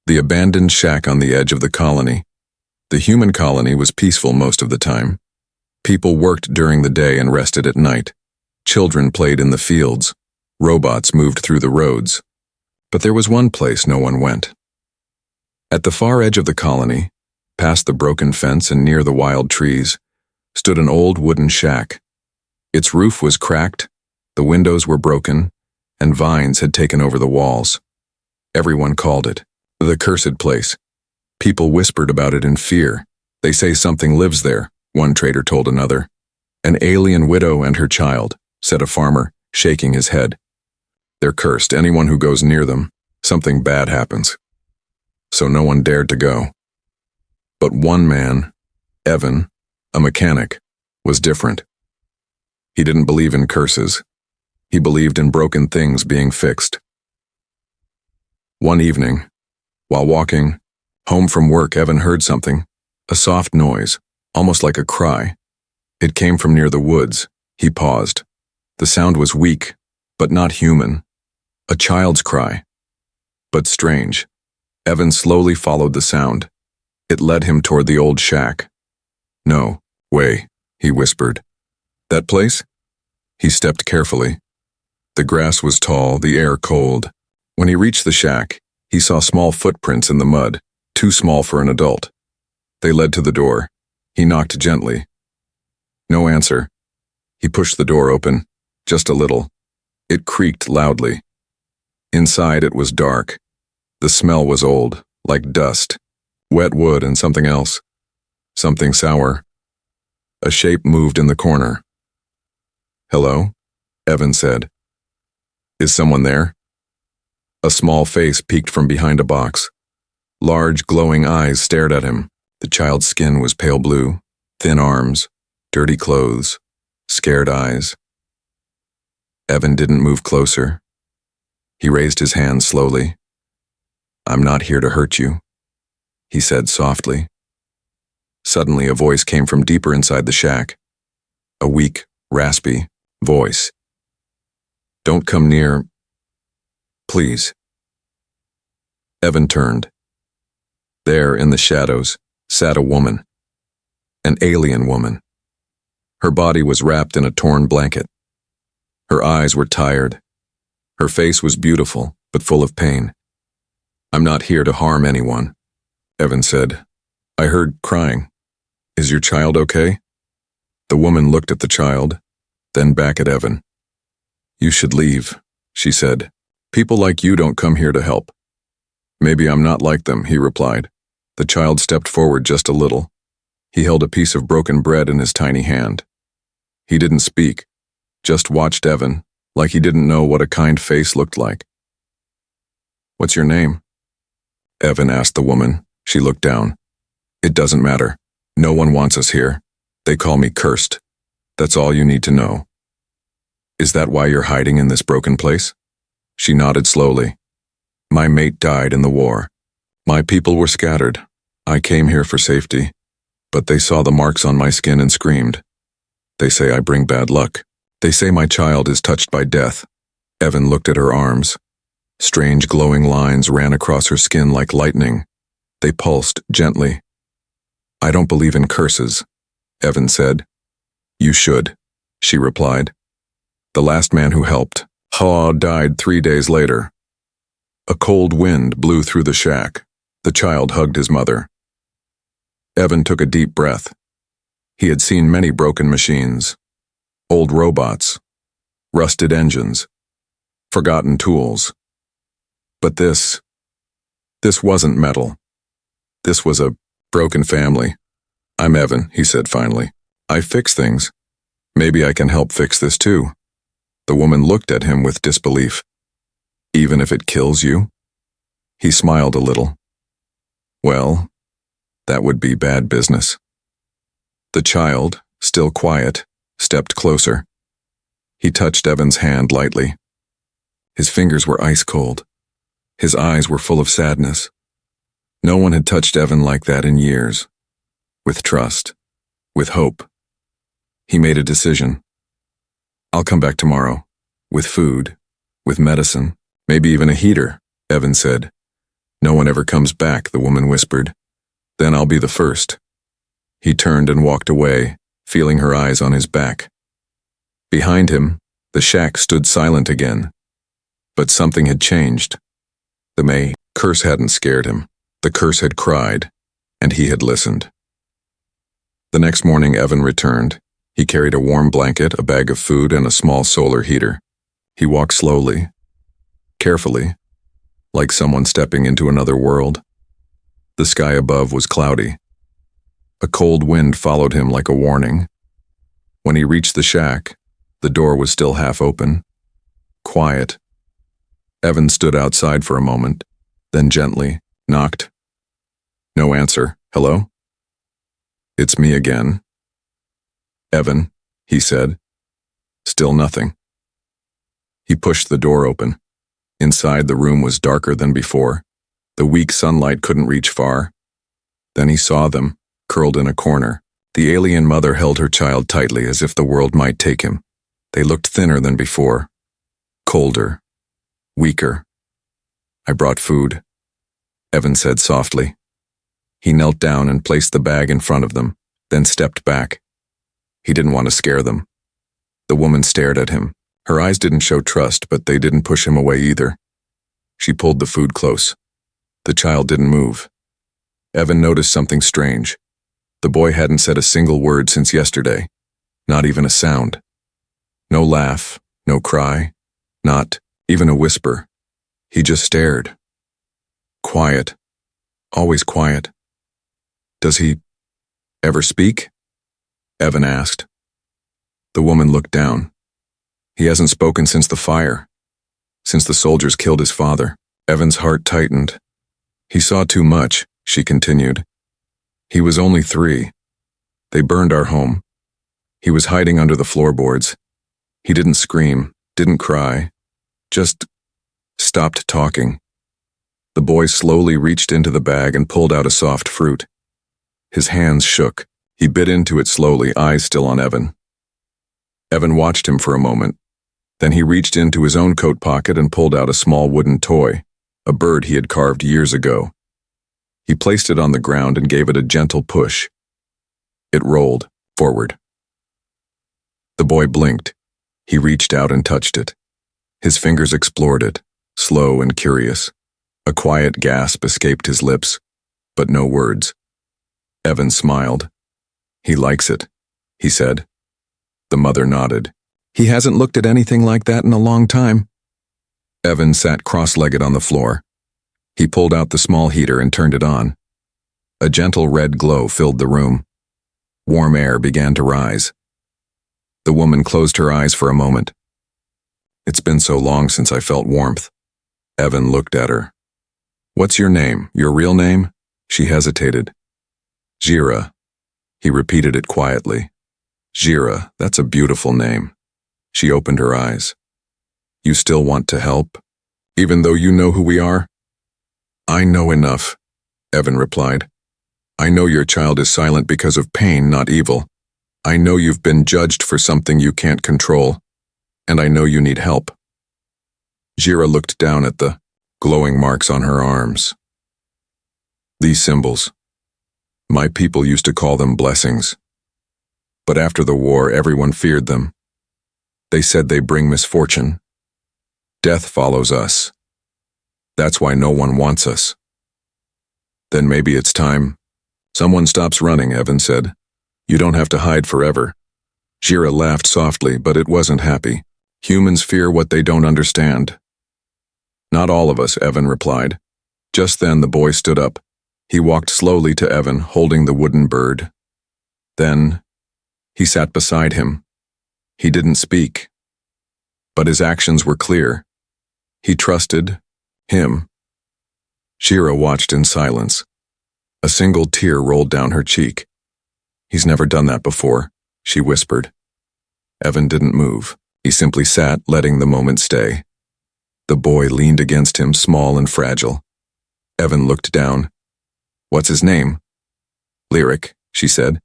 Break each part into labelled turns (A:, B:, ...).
A: The abandoned shack on the edge of the colony. The human colony was peaceful most of the time. People worked during the day and rested at night. Children played in the fields. Robots moved through the roads. But there was one place no one went. At the far edge of the colony, past the broken fence and near the wild trees, stood an old wooden shack. Its roof was cracked, the windows were broken, and vines had taken over the walls. Everyone called it the cursed place. People whispered about it in fear. They say something lives there, one trader told another. An alien widow and her child, said a farmer, shaking his head. They're cursed. Anyone who goes near them, something bad happens. So no one dared to go. But one man, Evan, a mechanic, was different. He didn't believe in curses. He believed in broken things being fixed. One evening, while walking home from work, Evan heard something, a soft noise, almost like a cry. It came from near the woods. He paused. The sound was weak, but not human. A child's cry. But strange. Evan slowly followed the sound. It led him toward the old shack. No way, he whispered. That place? He stepped carefully. The grass was tall, the air cold. When he reached the shack, he saw small footprints in the mud, too small for an adult. They led to the door. He knocked gently. No answer. He pushed the door open, just a little. It creaked loudly. Inside it was dark. The smell was old, like dust, wet wood and something else. Something sour. A shape moved in the corner. Hello? Evan said. Is someone there? A small face peeked from behind a box. Large, glowing eyes stared at him. The child's skin was pale blue, thin arms, dirty clothes, scared eyes. Evan didn't move closer. He raised his hand slowly. I'm not here to hurt you, he said softly. Suddenly, a voice came from deeper inside the shack. A weak, raspy voice. Don't come near, please. Evan turned. There, in the shadows, sat a woman. An alien woman. Her body was wrapped in a torn blanket. Her eyes were tired. Her face was beautiful, but full of pain. I'm not here to harm anyone, Evan said. I heard crying. Is your child okay? The woman looked at the child, then back at Evan. You should leave, she said. People like you don't come here to help. Maybe I'm not like them, he replied. The child stepped forward just a little. He held a piece of broken bread in his tiny hand. He didn't speak, just watched Evan, like he didn't know what a kind face looked like. What's your name? Evan asked the woman. She looked down. It doesn't matter. No one wants us here. They call me cursed. That's all you need to know. Is that why you're hiding in this broken place? She nodded slowly. My mate died in the war. My people were scattered. I came here for safety, but they saw the marks on my skin and screamed. They say I bring bad luck. They say my child is touched by death. Evan looked at her arms. Strange glowing lines ran across her skin like lightning. They pulsed gently. I don't believe in curses, Evan said. You should, she replied. The last man who helped, Haw, died 3 days later. A cold wind blew through the shack. The child hugged his mother. Evan took a deep breath. He had seen many broken machines, old robots, rusted engines, forgotten tools. But this wasn't metal. This was a broken family. I'm Evan, he said finally. I fix things. Maybe I can help fix this too. The woman looked at him with disbelief. Even if it kills you? He smiled a little. Well, that would be bad business. The child, still quiet, stepped closer. He touched Evan's hand lightly. His fingers were ice cold. His eyes were full of sadness. No one had touched Evan like that in years. With trust, with hope. He made a decision. I'll come back tomorrow, with food, with medicine, maybe even a heater, Evan said. No one ever comes back, the woman whispered. Then I'll be the first. He turned and walked away, feeling her eyes on his back. Behind him, the shack stood silent again. But something had changed. The curse hadn't scared him. The curse had cried, and he had listened. The next morning, Evan returned. He carried a warm blanket, a bag of food, and a small solar heater. He walked slowly, carefully, like someone stepping into another world. The sky above was cloudy. A cold wind followed him like a warning. When he reached the shack, the door was still half open. Quiet. Evan stood outside for a moment, then gently knocked. No answer. Hello? It's me again. Evan, he said. Still nothing. He pushed the door open. Inside, the room was darker than before. The weak sunlight couldn't reach far. Then he saw them, curled in a corner. The alien mother held her child tightly as if the world might take him. They looked thinner than before. Colder. Weaker. I brought food, Evan said softly. He knelt down and placed the bag in front of them, then stepped back. He didn't want to scare them. The woman stared at him. Her eyes didn't show trust, but they didn't push him away either. She pulled the food close. The child didn't move. Evan noticed something strange. The boy hadn't said a single word since yesterday, not even a sound. No laugh, no cry, not even a whisper. He just stared. Quiet. Always quiet. Does he ever speak? Evan asked. The woman looked down. He hasn't spoken since the fire, since the soldiers killed his father. Evan's heart tightened. He saw too much, she continued. He was only 3. They burned our home. He was hiding under the floorboards. He didn't scream, didn't cry, just stopped talking. The boy slowly reached into the bag and pulled out a soft fruit. His hands shook. He bit into it slowly, eyes still on Evan. Evan watched him for a moment. Then he reached into his own coat pocket and pulled out a small wooden toy, a bird he had carved years ago. He placed it on the ground and gave it a gentle push. It rolled forward. The boy blinked. He reached out and touched it. His fingers explored it, slow and curious. A quiet gasp escaped his lips, but no words. Evan smiled. He likes it, he said. The mother nodded. He hasn't looked at anything like that in a long time. Evan sat cross-legged on the floor. He pulled out the small heater and turned it on. A gentle red glow filled the room. Warm air began to rise. The woman closed her eyes for a moment. It's been so long since I felt warmth. Evan looked at her. What's your name? Your real name? She hesitated. Jira. He repeated it quietly. Jira, that's a beautiful name. She opened her eyes. You still want to help? Even though you know who we are? I know enough, Evan replied. I know your child is silent because of pain, not evil. I know you've been judged for something you can't control, and I know you need help. Jira looked down at the glowing marks on her arms. These symbols. My people used to call them blessings. But after the war, everyone feared them. They said they bring misfortune. Death follows us. That's why no one wants us. Then maybe it's time. Someone stops running, Evan said. You don't have to hide forever. Jira laughed softly, but it wasn't happy. Humans fear what they don't understand. Not all of us, Evan replied. Just then the boy stood up. He walked slowly to Evan, holding the wooden bird. Then he sat beside him. He didn't speak, but his actions were clear. He trusted him. Jira watched in silence. A single tear rolled down her cheek. He's never done that before, she whispered. Evan didn't move. He simply sat, letting the moment stay. The boy leaned against him, small and fragile. Evan looked down. What's his name? Lyric, she said.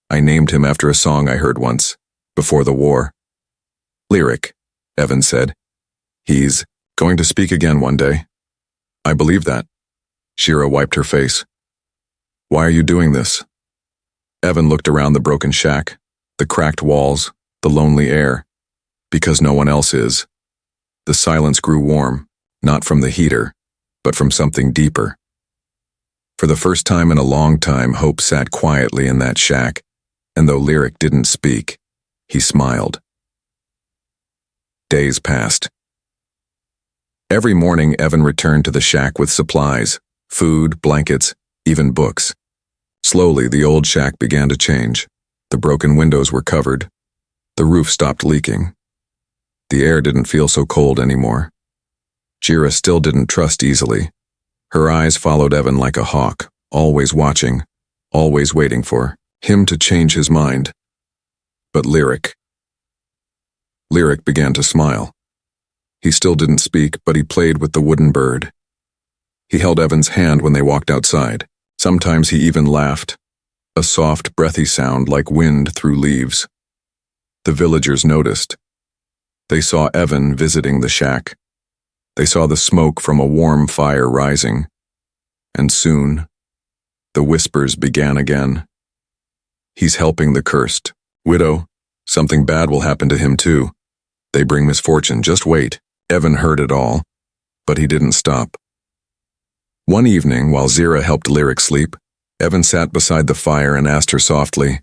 A: I named him after a song I heard once, before the war. Lyric, Evan said. He's going to speak again one day. I believe that. Shira wiped her face. Why are you doing this? Evan looked around the broken shack, the cracked walls, the lonely air. Because no one else is. The silence grew warm, not from the heater, but from something deeper. For the first time in a long time, Hope sat quietly in that shack, and though Lyric didn't speak, he smiled. Days passed. Every morning, Evan returned to the shack with supplies, food, blankets, even books. Slowly, the old shack began to change. The broken windows were covered. The roof stopped leaking. The air didn't feel so cold anymore. Jira still didn't trust easily. Her eyes followed Evan like a hawk, always watching, always waiting for him to change his mind. But Lyric began to smile. He still didn't speak, but he played with the wooden bird. He held Evan's hand when they walked outside. Sometimes he even laughed, a soft, breathy sound like wind through leaves. The villagers noticed. They saw Evan visiting the shack. They saw the smoke from a warm fire rising. And soon, the whispers began again. He's helping the cursed. Widow, something bad will happen to him too. They bring misfortune, just wait. Evan heard it all, but he didn't stop. One evening, while Zira helped Lyric sleep, Evan sat beside the fire and asked her softly,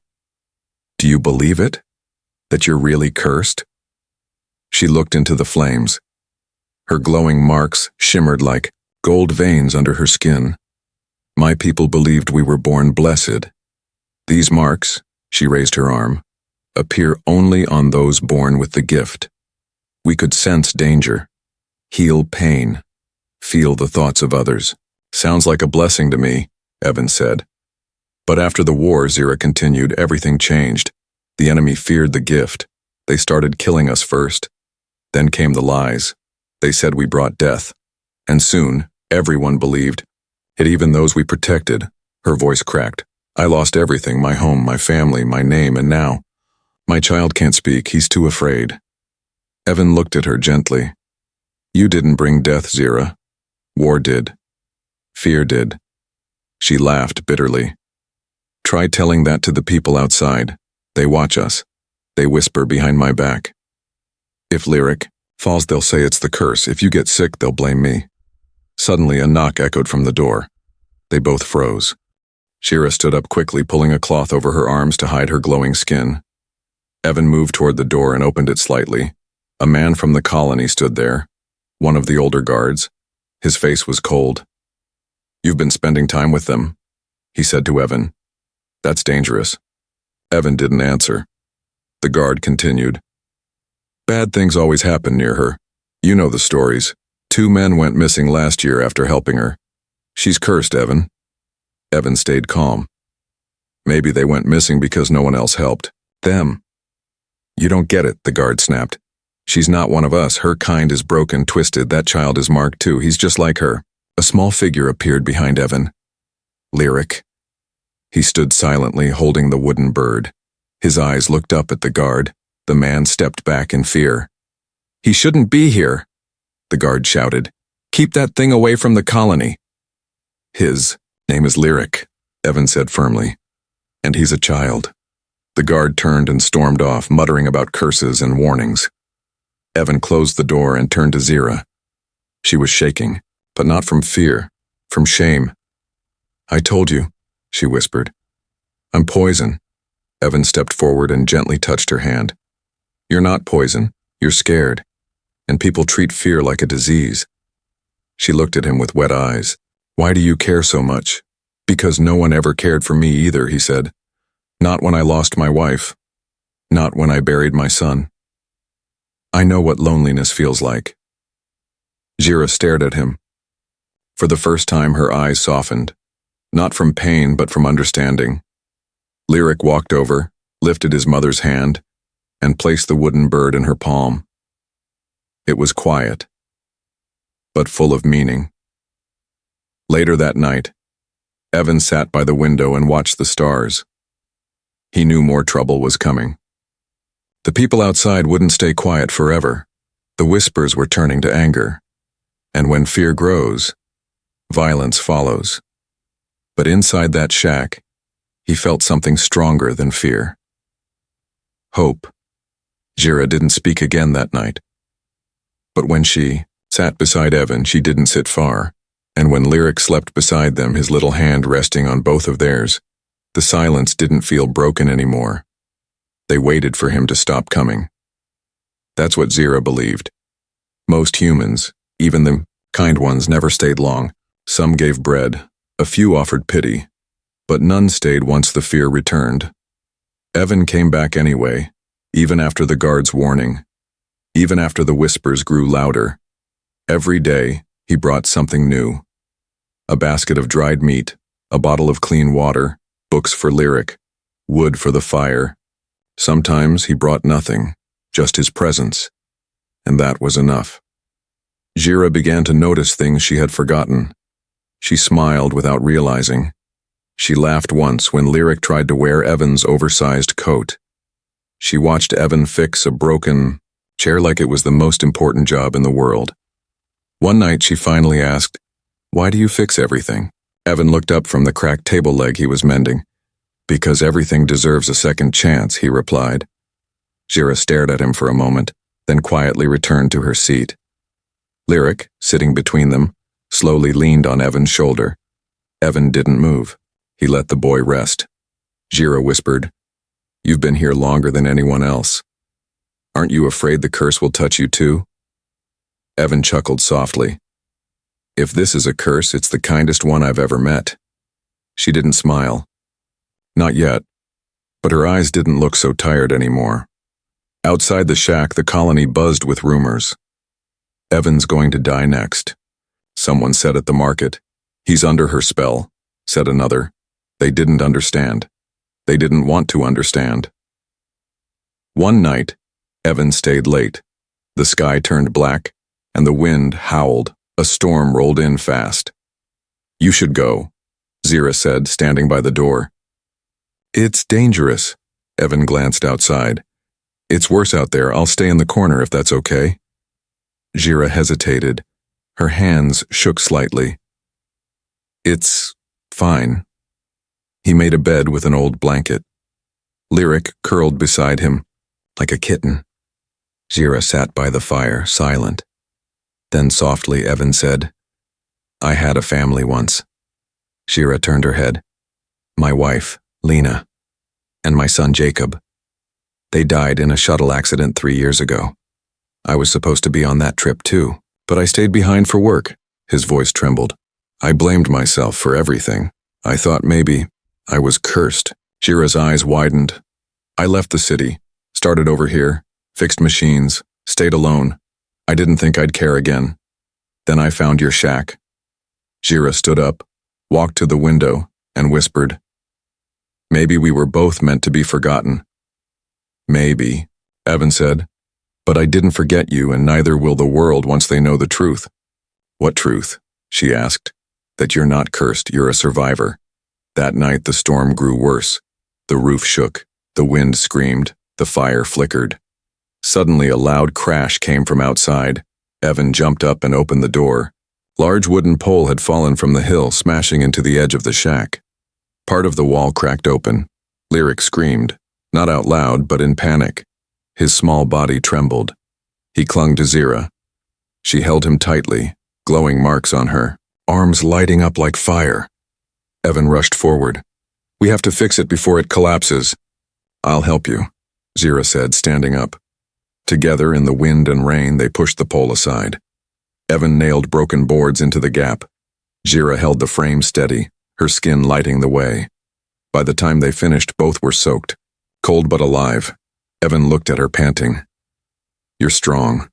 A: "Do you believe it? That you're really cursed?" She looked into the flames. Her glowing marks shimmered like gold veins under her skin. "My people believed we were born blessed. These marks," she raised her arm, "appear only on those born with the gift. We could sense danger, heal pain, feel the thoughts of others." "Sounds like a blessing to me," Evan said. But after the war, Zira continued, everything changed. The enemy feared the gift. They started killing us first. Then came the lies. They said we brought death. And soon, everyone believed it, even those we protected. Her voice cracked. "I lost everything, my home, my family, my name, and now my child can't speak, he's too afraid." Evan looked at her gently. "You didn't bring death, Zira. War did. Fear did." She laughed bitterly. "Try telling that to the people outside. They watch us. They whisper behind my back. If Lyric falls, they'll say it's the curse. If you get sick, they'll blame me." Suddenly, a knock echoed from the door. They both froze. Shira stood up quickly, pulling a cloth over her arms to hide her glowing skin. Evan moved toward the door and opened it slightly. A man from the colony stood there, one of the older guards. His face was cold. "You've been spending time with them," he said to Evan. "That's dangerous." Evan didn't answer. The guard continued. "Bad things always happen near her. You know the stories. 2 men went missing last year after helping her. She's cursed, Evan." Evan stayed calm. "Maybe they went missing because no one else helped them." "You don't get it," the guard snapped. "She's not one of us. Her kind is broken, twisted. That child is marked too. He's just like her." A small figure appeared behind Evan. Lyric. He stood silently, holding the wooden bird. His eyes looked up at the guard. The man stepped back in fear. "He shouldn't be here," the guard shouted. "Keep that thing away from the colony." "His name is Lyric," Evan said firmly. "And he's a child." The guard turned and stormed off, muttering about curses and warnings. Evan closed the door and turned to Zira. She was shaking, but not from fear, from shame. "I told you," she whispered. "I'm poison." Evan stepped forward and gently touched her hand. "You're not poison. You're scared. And people treat fear like a disease." She looked at him with wet eyes. "Why do you care so much?" "Because no one ever cared for me either," he said. "Not when I lost my wife. Not when I buried my son. I know what loneliness feels like." Jira stared at him. For the first time, her eyes softened, not from pain but from understanding. Lyric walked over, lifted his mother's hand, and placed the wooden bird in her palm. It was quiet, but full of meaning. Later that night, Evan sat by the window and watched the stars. He knew more trouble was coming. The people outside wouldn't stay quiet forever. The whispers were turning to anger. And when fear grows, Violence follows. But inside that shack, he felt something stronger than fear. Hope. Jira didn't speak again that night. But when she sat beside Evan, she didn't sit far, and when Lyric slept beside them, his little hand resting on both of theirs, the silence didn't feel broken anymore. They waited for him to stop coming. That's what Zira believed. Most humans, even the kind ones, never stayed long. Some gave bread, a few offered pity, but none stayed once the fear returned. Evan came back anyway, even after the guard's warning, even after the whispers grew louder. Every day, he brought something new. A basket of dried meat, a bottle of clean water, books for Lyric, wood for the fire. Sometimes he brought nothing, just his presence, and that was enough. Jira began to notice things she had forgotten. She smiled without realizing. She laughed once when Lyric tried to wear Evan's oversized coat. She watched Evan fix a broken chair like it was the most important job in the world. One night she finally asked, "Why do you fix everything?" Evan looked up from the cracked table leg he was mending. "Because everything deserves a second chance," he replied. Jira stared at him for a moment, then quietly returned to her seat. Lyric, sitting between them, slowly leaned on Evan's shoulder. Evan didn't move. He let the boy rest. Jira whispered, "You've been here longer than anyone else. Aren't you afraid the curse will touch you too?" Evan chuckled softly. "If this is a curse, it's the kindest one I've ever met." She didn't smile. Not yet, but her eyes didn't look so tired anymore. Outside the shack, the colony buzzed with rumors. "Evan's going to die next," someone said at the market. "He's under her spell," said another. They didn't understand. They didn't want to understand. One night, Evan stayed late. The sky turned black, and the wind howled. A storm rolled in fast. "You should go," Zira said, standing by the door. "It's dangerous." Evan glanced outside. "It's worse out there. I'll stay in the corner if that's okay." Jira hesitated. Her hands shook slightly. "It's fine." He made a bed with an old blanket. Lyric curled beside him, like a kitten. Jira sat by the fire, silent. Then softly Evan said, "I had a family once." Jira turned her head. "My wife, Lena, and my son Jacob. They died in a shuttle accident 3 years ago. I was supposed to be on that trip too, but I stayed behind for work." His voice trembled. "I blamed myself for everything. I thought maybe I was cursed." Jira's eyes widened. "I left the city, started over here, fixed machines, stayed alone. I didn't think I'd care again. Then I found your shack." Jira stood up, walked to the window, and whispered, "Maybe we were both meant to be forgotten." "Maybe," Evan said. "But I didn't forget you, and neither will the world once they know the truth." "What truth?" she asked. "That you're not cursed, you're a survivor." That night the storm grew worse. The roof shook, the wind screamed, the fire flickered. Suddenly a loud crash came from outside. Evan jumped up and opened the door. Large wooden pole had fallen from the hill, smashing into the edge of the shack. Part of the wall cracked open. Lyric screamed, not out loud, but in panic. His small body trembled. He clung to Zira. She held him tightly, glowing marks on her, arms lighting up like fire. Evan rushed forward. "We have to fix it before it collapses." "I'll help you," Zira said, standing up. Together, in the wind and rain, they pushed the pole aside. Evan nailed broken boards into the gap. Zira held the frame steady, her skin lighting the way. By the time they finished, both were soaked, cold but alive. Evan looked at her, panting. "You're strong."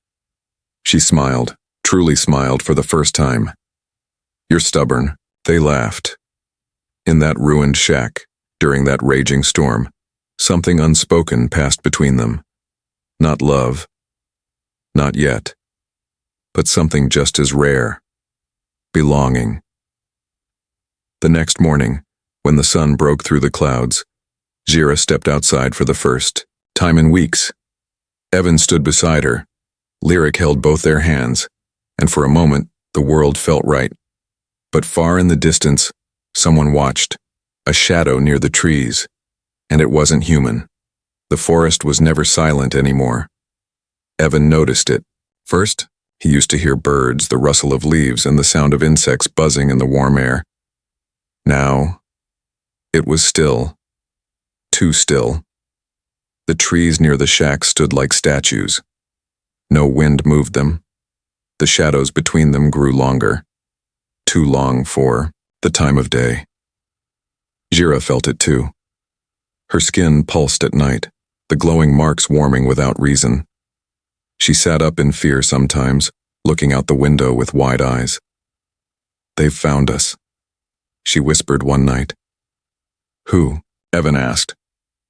A: She smiled, truly smiled for the first time. "You're stubborn." They laughed. In that ruined shack, during that raging storm, something unspoken passed between them. Not love. Not yet. But something just as rare. Belonging. The next morning, when the sun broke through the clouds, Jira stepped outside for the first time in weeks. Evan stood beside her. Lyric held both their hands, and for a moment, the world felt right. But far in the distance, someone watched, a shadow near the trees, and it wasn't human. The forest was never silent anymore. Evan noticed it. First, he used to hear birds, the rustle of leaves, and the sound of insects buzzing in the warm air. Now, it was still. Too still. The trees near the shack stood like statues. No wind moved them. The shadows between them grew longer. Too long for the time of day. Xeno felt it too. Her skin pulsed at night, the glowing marks warming without reason. She sat up in fear sometimes, looking out the window with wide eyes. "They've found us," she whispered one night. "Who?" Evan asked.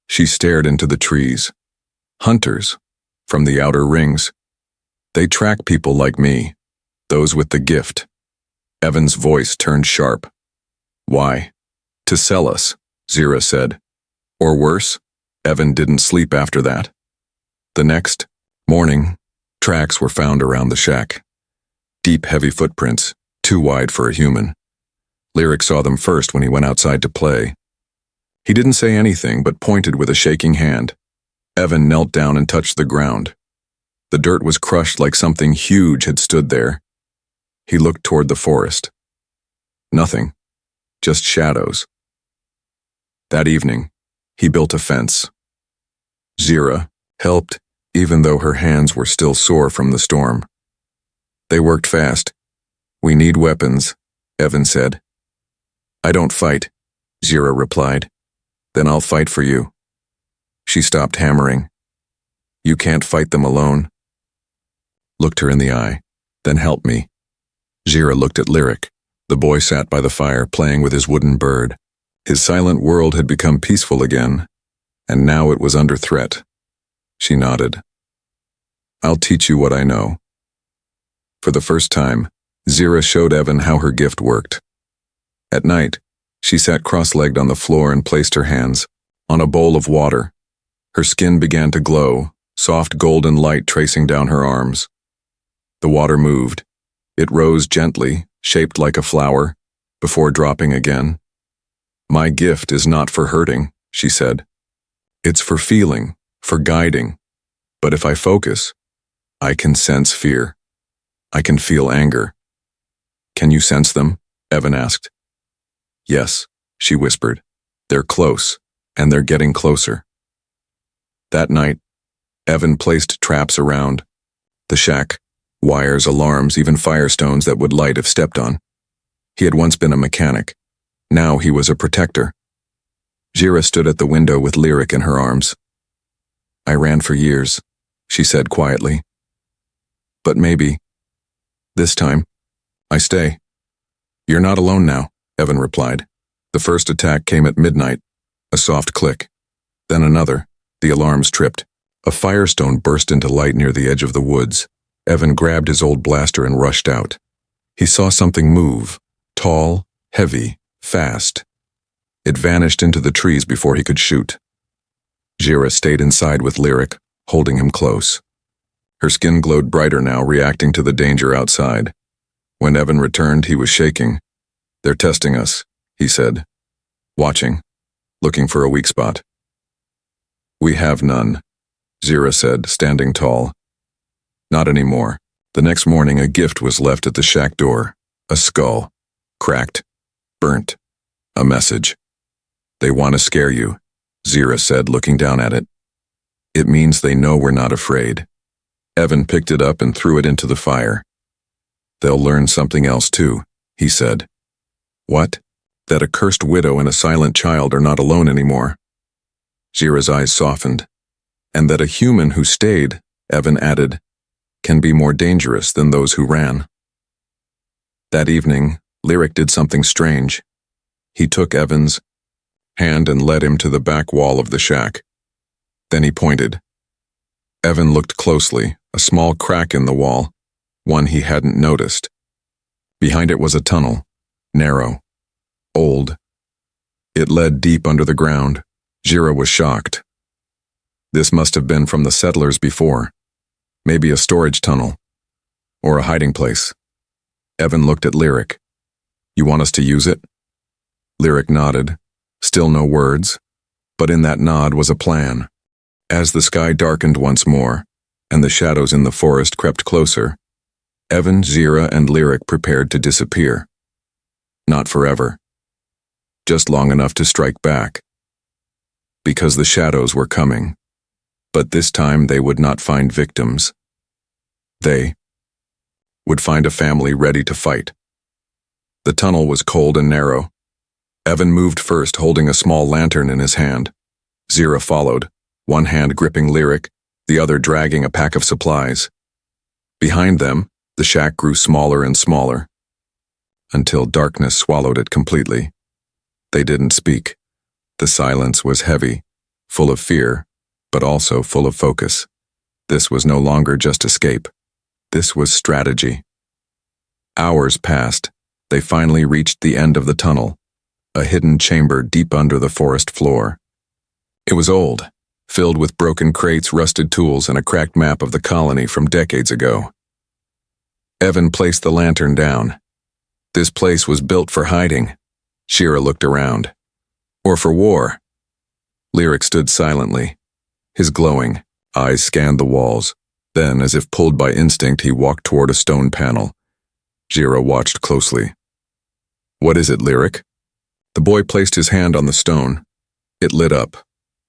A: She stared into the trees. "Hunters, from the outer rings. They track people like me, those with the gift." Evan's voice turned sharp. "Why?" "To sell us," Xeno said. "Or worse." Evan didn't sleep after that. The next morning, tracks were found around the shack. Deep, heavy footprints, too wide for a human. Lyric saw them first when he went outside to play. He didn't say anything but pointed with a shaking hand. Evan knelt down and touched the ground. The dirt was crushed like something huge had stood there. He looked toward the forest. Nothing, just shadows. That evening, he built a fence. Xeno helped, even though her hands were still sore from the storm. They worked fast. "We need weapons," Evan said. "I don't fight," Xeno replied. "Then I'll fight for you." She stopped hammering. "You can't fight them alone." Looked her in the eye. "Then help me." Xeno looked at Lyric. The boy sat by the fire playing with his wooden bird. His silent world had become peaceful again, and now it was under threat. She nodded. "I'll teach you what I know." For the first time, Xeno showed Evan how her gift worked. At night, she sat cross-legged on the floor and placed her hands on a bowl of water. Her skin began to glow, soft golden light tracing down her arms. The water moved. It rose gently, shaped like a flower, before dropping again. "My gift is not for hurting," she said. "It's for feeling, for guiding. But if I focus, I can sense fear. I can feel anger." "Can you sense them?" Evan asked. "Yes," she whispered. "They're close, and they're getting closer." That night, Evan placed traps around the shack, wires, alarms, even firestones that would light if stepped on. He had once been a mechanic. Now he was a protector. Xeno stood at the window with Lyric in her arms. "I ran for years," she said quietly. "But maybe, this time, I stay." "You're not alone now," Evan replied. The first attack came at midnight, a soft click. Then another. The alarms tripped. A firestone burst into light near the edge of the woods. Evan grabbed his old blaster and rushed out. He saw something move, tall, heavy, fast. It vanished into the trees before he could shoot. Xeno stayed inside with Lyric, holding him close. Her skin glowed brighter now, reacting to the danger outside. When Evan returned, he was shaking. "They're testing us," he said. "Watching, looking for a weak spot." "We have none," Xeno said, standing tall. "Not anymore." The next morning, a gift was left at the shack door. A skull. Cracked. Burnt. A message. "They want to scare you," Xeno said, looking down at it. "It means they know we're not afraid." Evan picked it up and threw it into the fire. "They'll learn something else too," he said. "What?" "That a cursed widow and a silent child are not alone anymore." Xeno's eyes softened. "And that a human who stayed," Evan added, "can be more dangerous than those who ran." That evening, Lyric did something strange. He took Evan's hand and led him to the back wall of the shack. Then he pointed. Evan looked closely, a small crack in the wall, one he hadn't noticed. Behind it was a tunnel, narrow, old. It led deep under the ground. Xeno was shocked. This must have been from the settlers before. Maybe a storage tunnel. Or a hiding place. Evan looked at Lyric. You want us to use it? Lyric nodded. Still no words, but in that nod was a plan. As the sky darkened once more, and the shadows in the forest crept closer, Evan, Zira, and Lyric prepared to disappear. Not forever. Just long enough to strike back. Because the shadows were coming. But this time they would not find victims. They would find a family ready to fight. The tunnel was cold and narrow. Evan moved first, holding a small lantern in his hand. Zira followed, one hand gripping Lyric, the other dragging a pack of supplies. Behind them, the shack grew smaller and smaller, until darkness swallowed it completely. They didn't speak. The silence was heavy, full of fear, but also full of focus. This was no longer just escape. This was strategy. Hours passed. They finally reached the end of the tunnel, a hidden chamber deep under the forest floor. It was old, filled with broken crates, rusted tools, and a cracked map of the colony from decades ago. Evan placed the lantern down. This place was built for hiding. Shira looked around. Or for war. Lyric stood silently. His glowing eyes scanned the walls. Then, as if pulled by instinct, he walked toward a stone panel. Shira watched closely. What is it, Lyric? The boy placed his hand on the stone. It lit up,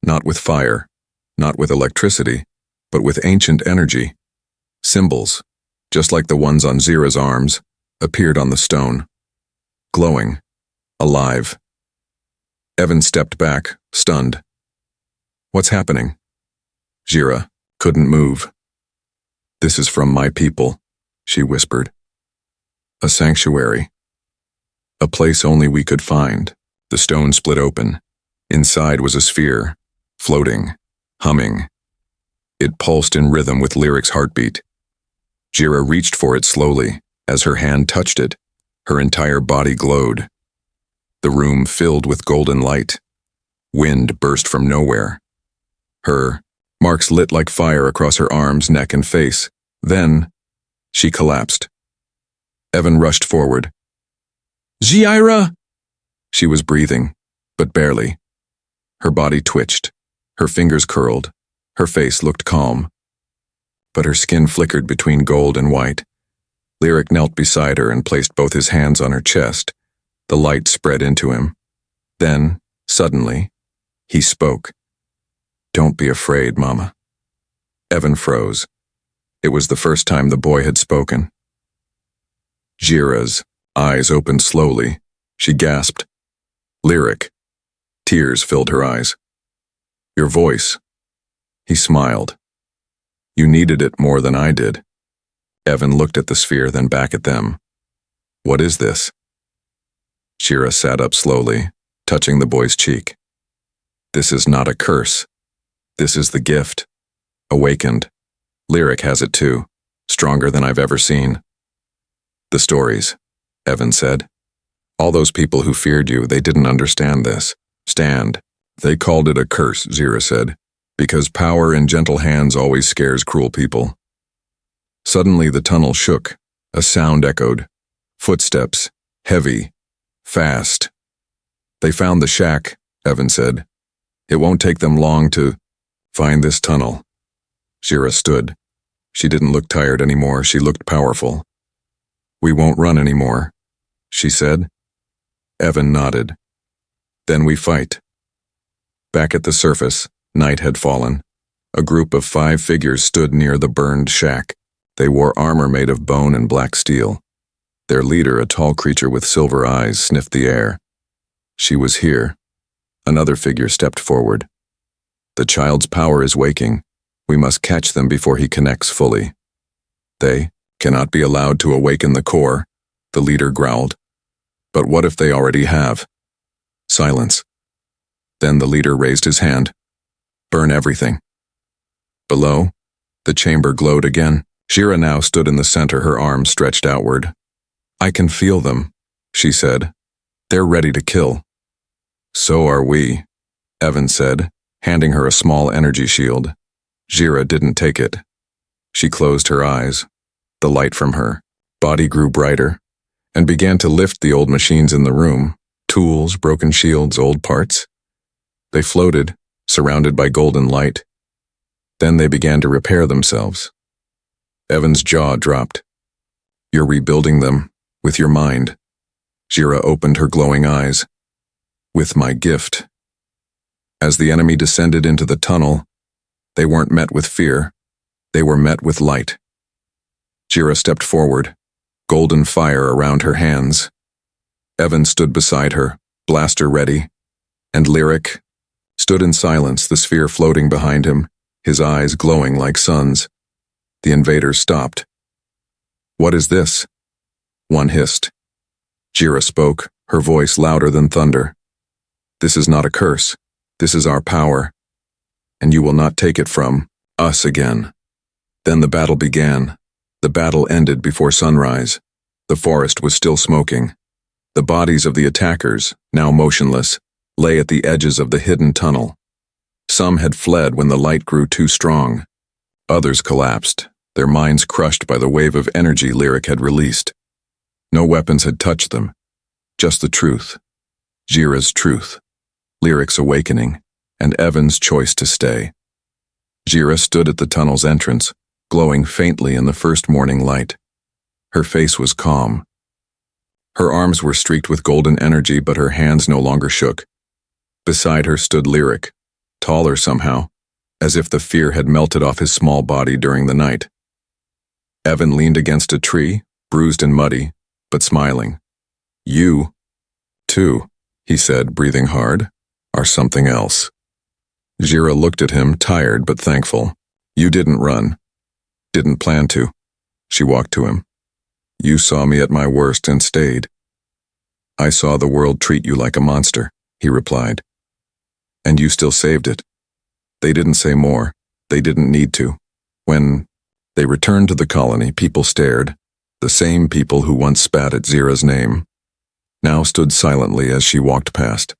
A: not with fire, not with electricity, but with ancient energy. Symbols, just like the ones on Zira's arms, appeared on the stone. Glowing, alive. Evan stepped back, stunned. What's happening? Zira couldn't move. This is from my people, she whispered. A sanctuary. A place only we could find. The stone split open. Inside was a sphere, floating, humming. It pulsed in rhythm with Lyric's heartbeat. Zira reached for it slowly. As her hand touched it, her entire body glowed. The room filled with golden light. Wind burst from nowhere. Her marks lit like fire across her arms, neck, and face. Then, she collapsed. Evan rushed forward. Zira! She was breathing, but barely. Her body twitched. Her fingers curled. Her face looked calm. But her skin flickered between gold and white. Lyric knelt beside her and placed both his hands on her chest. The light spread into him. Then, suddenly, he spoke. Don't be afraid, Mama. Evan froze. It was the first time the boy had spoken. Zira's eyes opened slowly. She gasped. Lyric. Tears filled her eyes. Your voice. He smiled. You needed it more than I did. Evan looked at the sphere, then back at them. What is this? Zira sat up slowly, touching the boy's cheek. This is not a curse. This is the gift. Awakened. Lyric has it too, stronger than I've ever seen. The stories, Evan said. All those people who feared you, they didn't understand this. Stand. They called it a curse, Zira said, because power in gentle hands always scares cruel people. Suddenly the tunnel shook. A sound echoed. Footsteps. Heavy. Fast. They found the shack, Evan said. It won't take them long to find this tunnel. Zira stood. She didn't look tired anymore. She looked powerful. We won't run anymore, she said. Evan nodded. Then we fight. Back at the surface, night had fallen. A group of 5 figures stood near the burned shack. They wore armor made of bone and black steel. Their leader, a tall creature with silver eyes, sniffed the air. She was here. Another figure stepped forward. The child's power is waking. We must catch them before he connects fully. They cannot be allowed to awaken the core, the leader growled. But what if they already have? Silence. Then the leader raised his hand. Burn everything. Below, the chamber glowed again. Zira now stood in the center, her arms stretched outward. I can feel them, she said. They're ready to kill. So are we, Evan said, handing her a small energy shield. Zira didn't take it. She closed her eyes. The light from her body grew brighter, and began to lift the old machines in the room, tools, broken shields, old parts. They floated, surrounded by golden light. Then they began to repair themselves. Evan's jaw dropped. You're rebuilding them, with your mind. Jira opened her glowing eyes. With my gift. As the enemy descended into the tunnel, they weren't met with fear. They were met with light. Jira stepped forward, golden fire around her hands. Evan stood beside her, blaster ready, and Lyric stood in silence, the sphere floating behind him, his eyes glowing like suns. The invaders stopped. What is this? One hissed. Jira spoke, her voice louder than thunder. This is not a curse. This is our power. And you will not take it from us again. Then the battle began. The battle ended before sunrise. The forest was still smoking. The bodies of the attackers, now motionless, lay at the edges of the hidden tunnel. Some had fled when the light grew too strong. Others collapsed, their minds crushed by the wave of energy Lyric had released. No weapons had touched them. Just the truth. Jira's truth. Lyric's awakening, and Evan's choice to stay. Jira stood at the tunnel's entrance, glowing faintly in the first morning light. Her face was calm. Her arms were streaked with golden energy, but her hands no longer shook. Beside her stood Lyric, taller somehow, as if the fear had melted off his small body during the night. Evan leaned against a tree, bruised and muddy, but smiling. You, too, he said, breathing hard, are something else. Jira looked at him, tired but thankful. You didn't run. Didn't plan to. She walked to him. You saw me at my worst and stayed. I saw the world treat you like a monster, he replied. And you still saved it. They didn't say more. They didn't need to. When they returned to the colony, people stared. The same people who once spat at Jira's name now stood silently as she walked past.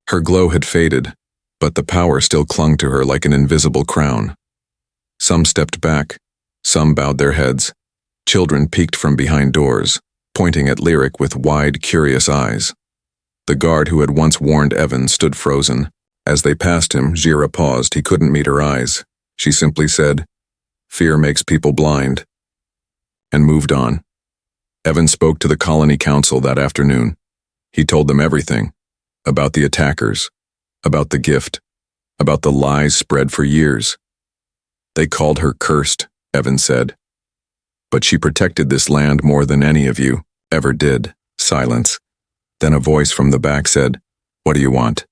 A: Her glow had faded, but the power still clung to her like an invisible crown. Some stepped back, some bowed their heads. Children peeked from behind doors, pointing at Lyric with wide, curious eyes. The guard who had once warned Evan stood frozen. As they passed him, Jira paused. He couldn't meet her eyes. She simply said, "Fear makes people blind," and moved on. Evan spoke to the colony council that afternoon. He told them everything, about the attackers, about the gift, about the lies spread for years. They called her cursed, Evan said. But she protected this land more than any of you ever did. Silence. Then a voice from the back said, "What do you want?"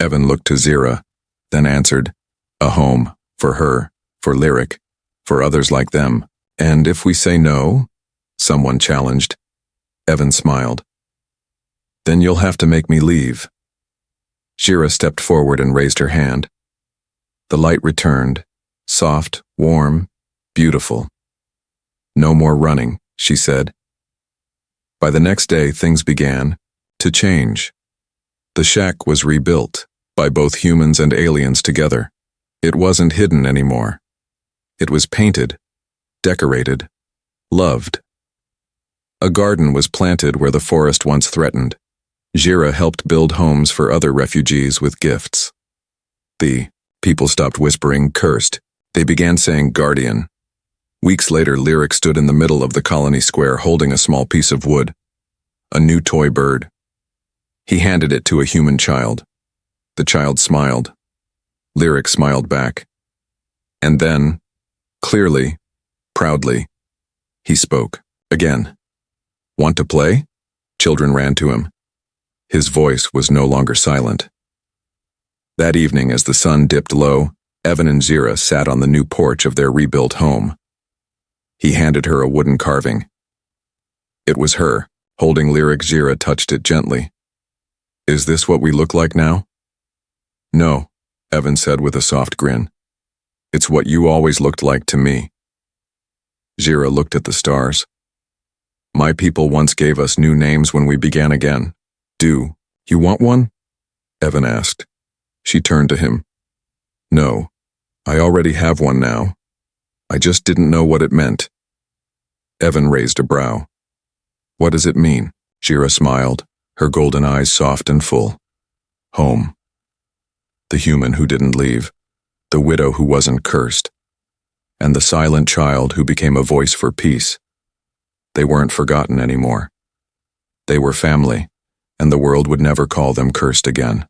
A: Evan looked to Jira, then answered, "A home, for her, for Lyric, for others like them. And if we say no?" Someone challenged. Evan smiled. "Then you'll have to make me leave." Jira stepped forward and raised her hand. The light returned, soft, warm, beautiful. "No more running," she said. By the next day, things began to change. The shack was rebuilt, by both humans and aliens together. It wasn't hidden anymore. It was painted, decorated, loved. A garden was planted where the forest once threatened. Jira helped build homes for other refugees with gifts. The people stopped whispering cursed. They began saying guardian. Weeks later, Lyric stood in the middle of the colony square holding a small piece of wood, a new toy bird. He handed it to a human child. The child smiled. Lyric smiled back. And then, clearly, proudly, he spoke again. "Want to play?" Children ran to him. His voice was no longer silent. That evening, as the sun dipped low, Evan and Jira sat on the new porch of their rebuilt home. He handed her a wooden carving. It was her. Holding Lyric, Jira touched it gently. "Is this what we look like now?" "No," Evan said with a soft grin. "It's what you always looked like to me." Jira looked at the stars. "My people once gave us new names when we began again. Do you want one?" Evan asked. She turned to him. "No, I already have one now. I just didn't know what it meant." Evan raised a brow. What does it mean? Shira smiled, her golden eyes soft and full. Home. The human who didn't leave, the widow who wasn't cursed, and the silent child who became a voice for peace. They weren't forgotten anymore. They were family, and the world would never call them cursed again.